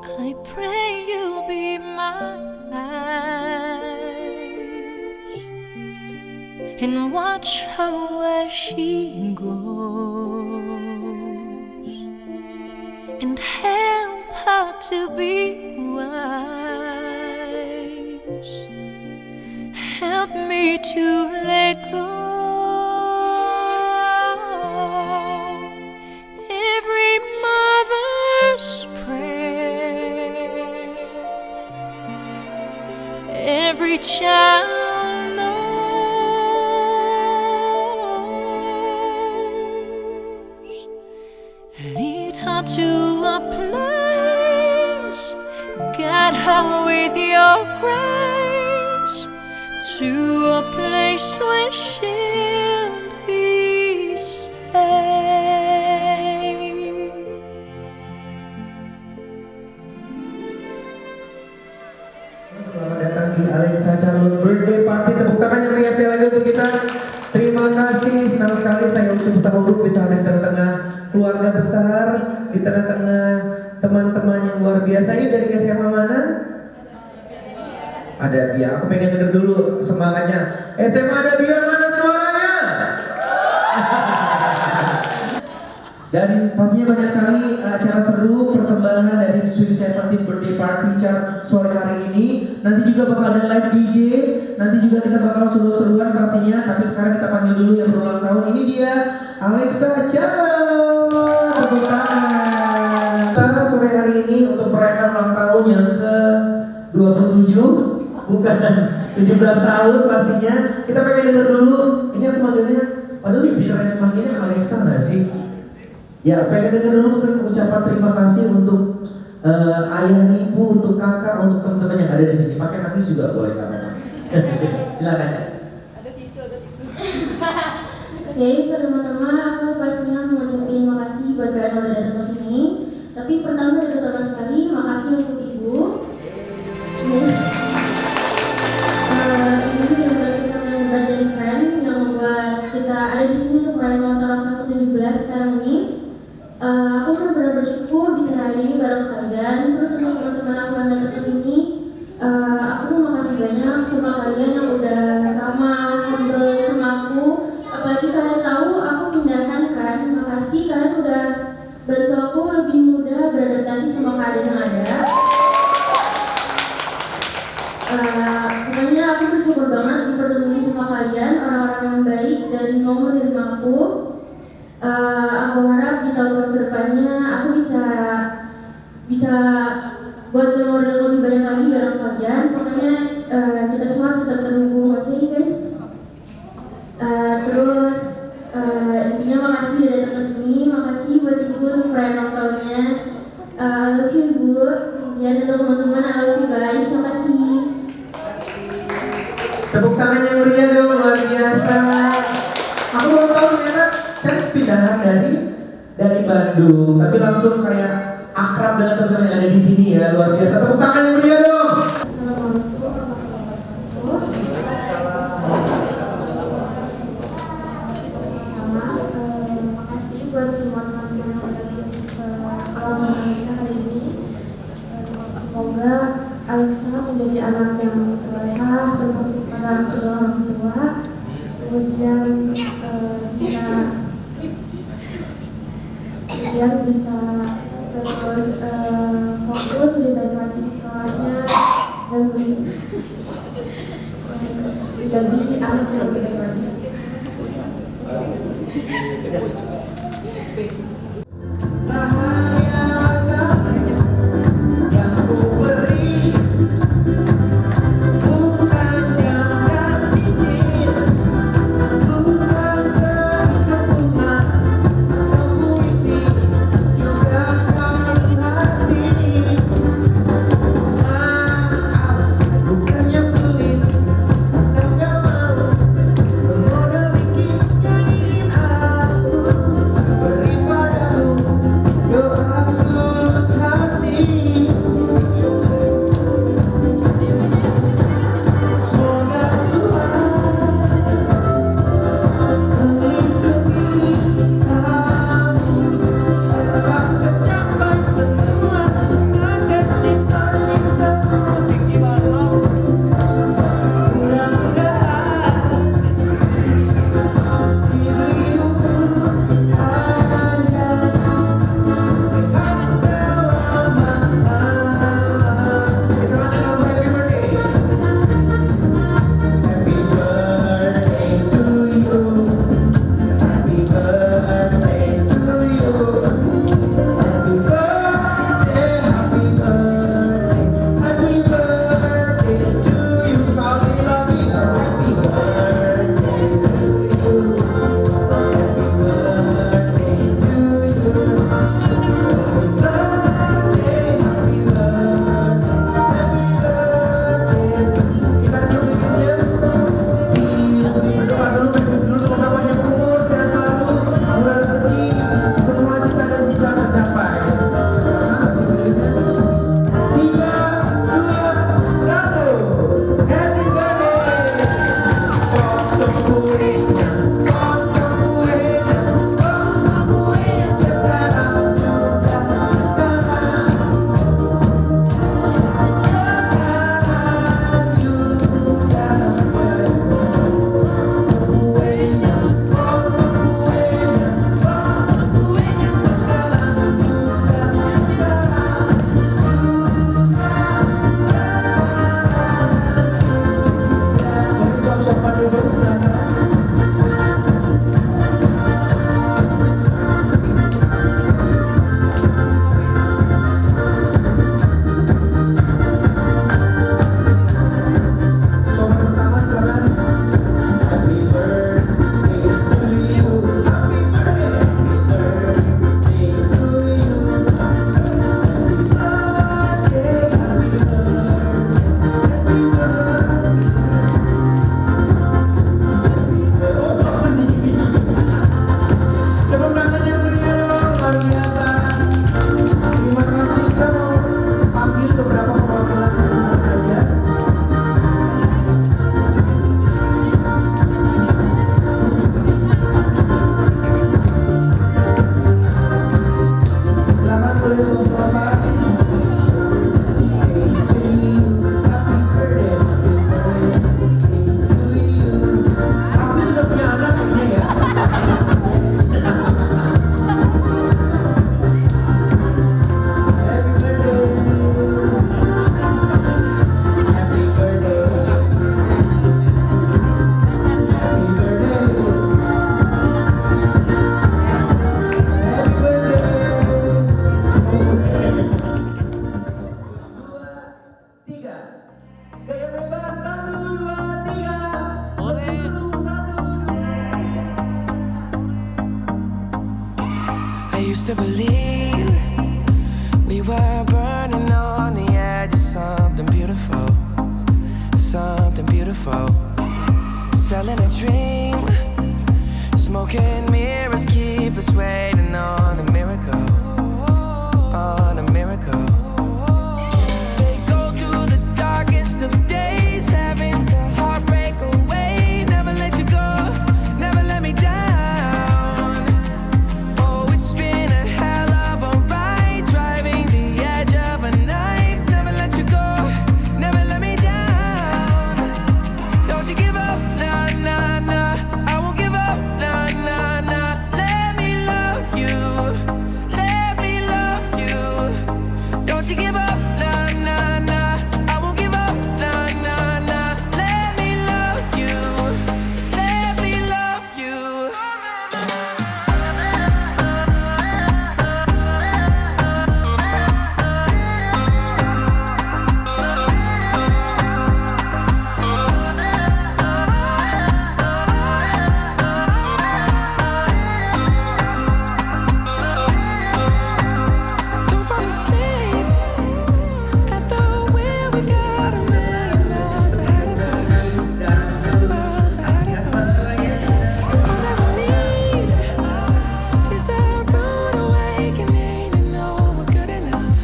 I pray you'll be my eyes and watch her where she goes and help her to be wise. Help me to let go. Every mother's prayer, every child knows. Lead her to a place, guide her with your grace, to a place where she'll be safe. Selamat datang di Alexa Calon Birthday Party. Tepuk tangan yang meriah sekali lagi untuk kita. Terima kasih, senang sekali saya Ucu Buta Huruf bisa ada di tengah-tengah keluarga besar, di tengah-tengah teman-teman yang luar biasa. Ini dari SMA mana? Ada Bia, aku pengen denger dulu semangatnya. SMA ada Bia, mana suaranya? Dan pastinya banyak sekali acara seru persembahan dari Sweet Seventeen Birthday Party sore hari ini. Nanti juga bakal ada live DJ, nanti juga kita bakal seru-seruan pastinya. Tapi sekarang kita panggil dulu yang berulang tahun. Ini dia Alexa Calon. Tepuk tangan. Sore hari ini untuk perayaan ulang tahun yang ke 27. Bukan 17 tahun pastinya. Kita pengen denger dulu. Ini aku manggilnya, padahal lebih keren manggilnya Alexa nggak sih? Ya, pengen denger dulu mungkin ucapan terima kasih untuk ayah, ibu, untuk kakak, untuk teman-teman yang ada di sini. Pakai nangis juga boleh, nggak apa-apa. Silakan ya. Ada tisu. Oke, pertama-tama aku pastinya mengucapkan makasih buat kalian udah datang ke sini. Tapi pertama dan utama sekali, makasih untuk ibu. Ini benar-benar sesuatu yang hebat dan keren yang membuat kita ada di sini untuk merayakan ulang tahun ke-17 sekarang ini. Aku benar-benar bersyukur bisa hari ini bareng kalian. Terus untuk teman-teman aku yang datang ke sini, aku mau makasih banyak sama kalian yang udah ramah, humble sama aku. Apalagi kalian tahu aku pindahan kan. Makasih kalian udah bantu aku lebih mudah beradaptasi sama keadaan yang ada. Pokoknya aku bersyukur banget dipertemuin sama kalian, orang-orang yang baik dan mau menerima aku. Aku harap di tahun kedepannya aku bisa buat donor yang lebih banyak lagi bareng kalian. Pokoknya kita semua harus tetap terhubung, oke guys? Terus intinya makasih udah datang ke sini, makasih buat ibu untuk perayaan ulang tahunnya. I love you ibu, ya untuk teman-teman I love you guys, makasih. Tepuk tangan yang meriah dong, luar biasa. Aku baru tahu ternyata saya pindahan dari Bandung, tapi langsung kayak akrab dengan teman-teman yang ada di sini ya, luar biasa. Tepuk tangan yang meriah dong. Assalamualaikum warahmatullahi wabarakatuh. Makasih buat semua teman-teman yang udah ke alam Alexa hari ini. Semoga Alexa menjadi anak yang salehah, berbakti pada kedua orang tua, kemudian bisa terus fokus lebih baik lagi di sekolahnya dan menjadi anak yang lebih baik lagi. Aku before. Selling a dream, smoking mirrors keep us waiting on a miracle, on a miracle. They go through the darkest of days, having to heartbreak away. Never let you go, never let me down. Oh, it's been a hell of a ride, driving the edge of a knife. Never let you go, never let me down. Don't you give up, nah, nah, nah. I won't give up, nah, nah, nah. Let me love you, let me love you. Don't you give up, nah, nah, nah. I won't give up, nah, nah, nah. Let me love you, let me love you. Don't fall asleep at the wheel. We got a million miles ahead of us, miles ahead of us. All that we need is a rude awakening to know we're good enough.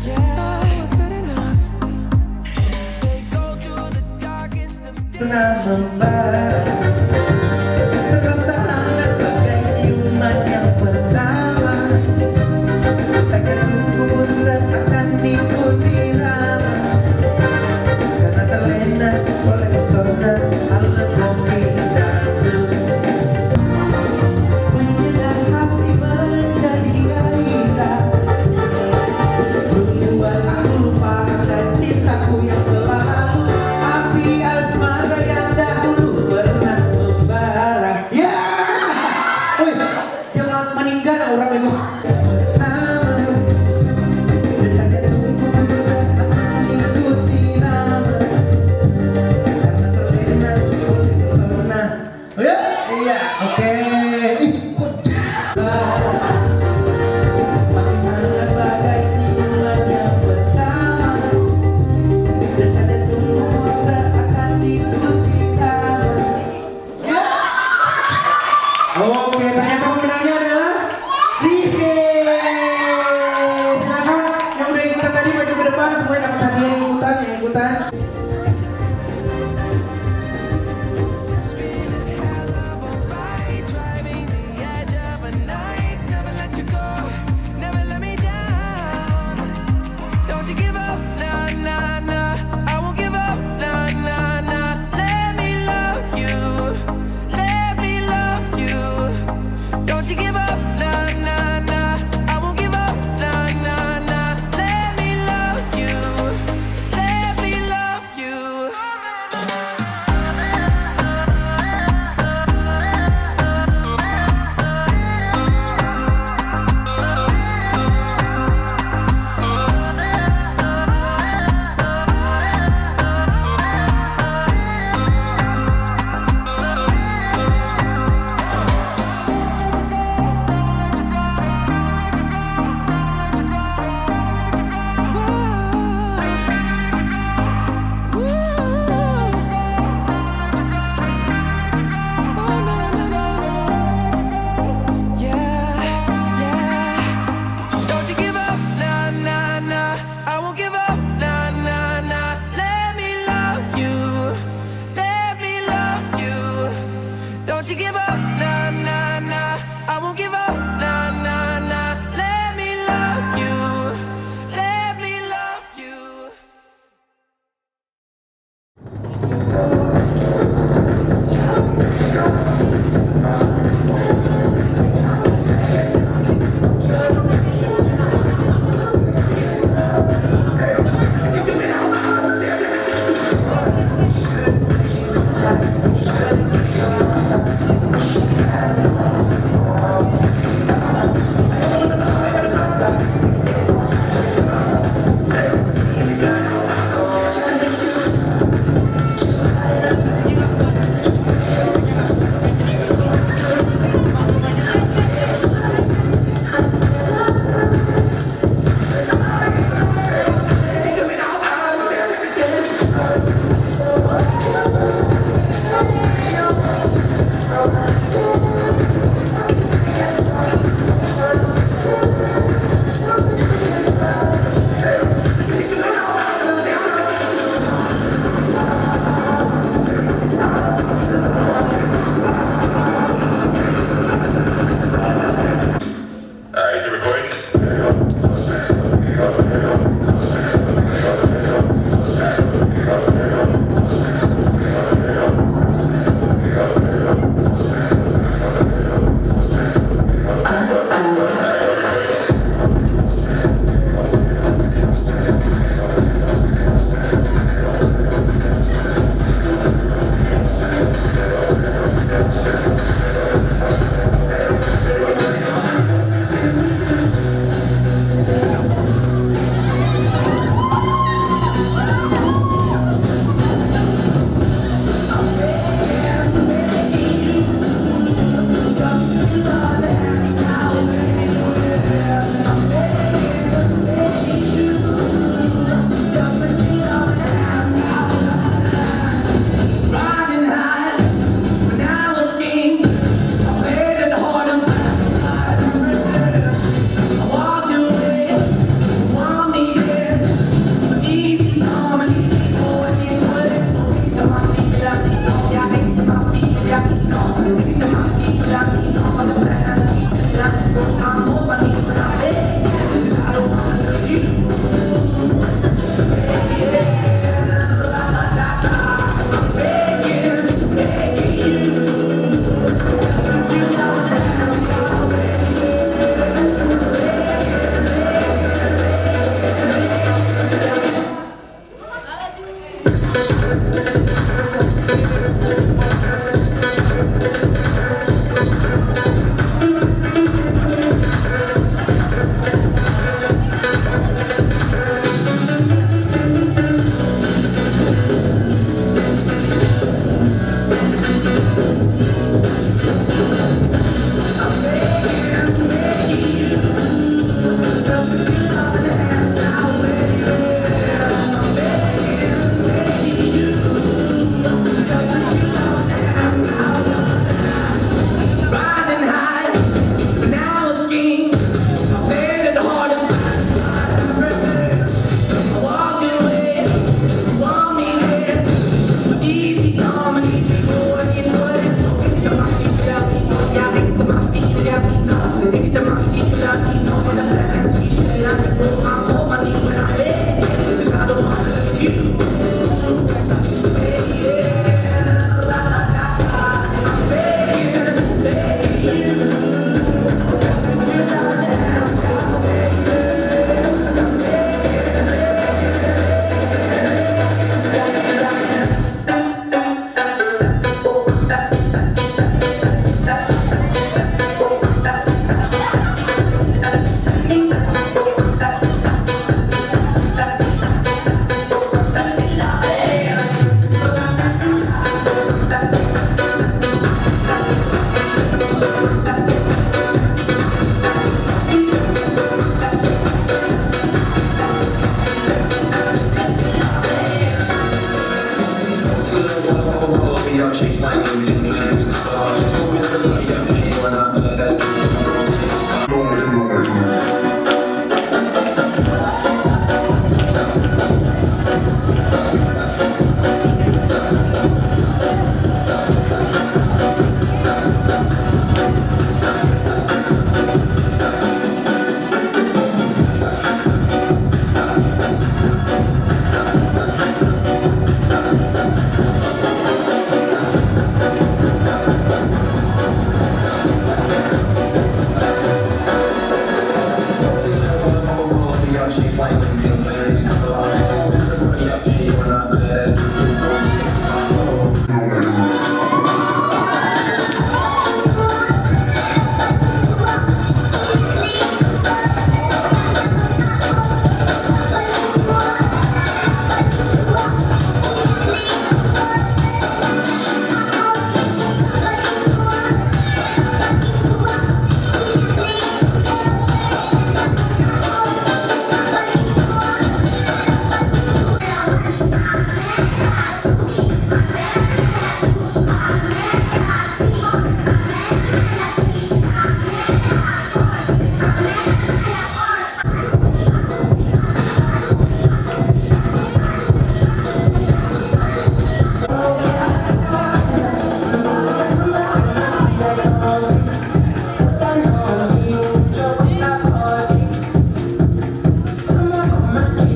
Yeah, we're good enough. Say go through the darkest of days. Pernah membara, terasa hangat bagai ciuman yang pertama. Takkan kubur seakan diikuti lama, karena terlena oleh pesona alur kopi dangdut. Menyedot hati menjadi gairah, membuat aku lupa akan cintaku yang lalu. Api asmara yang dahulu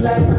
Like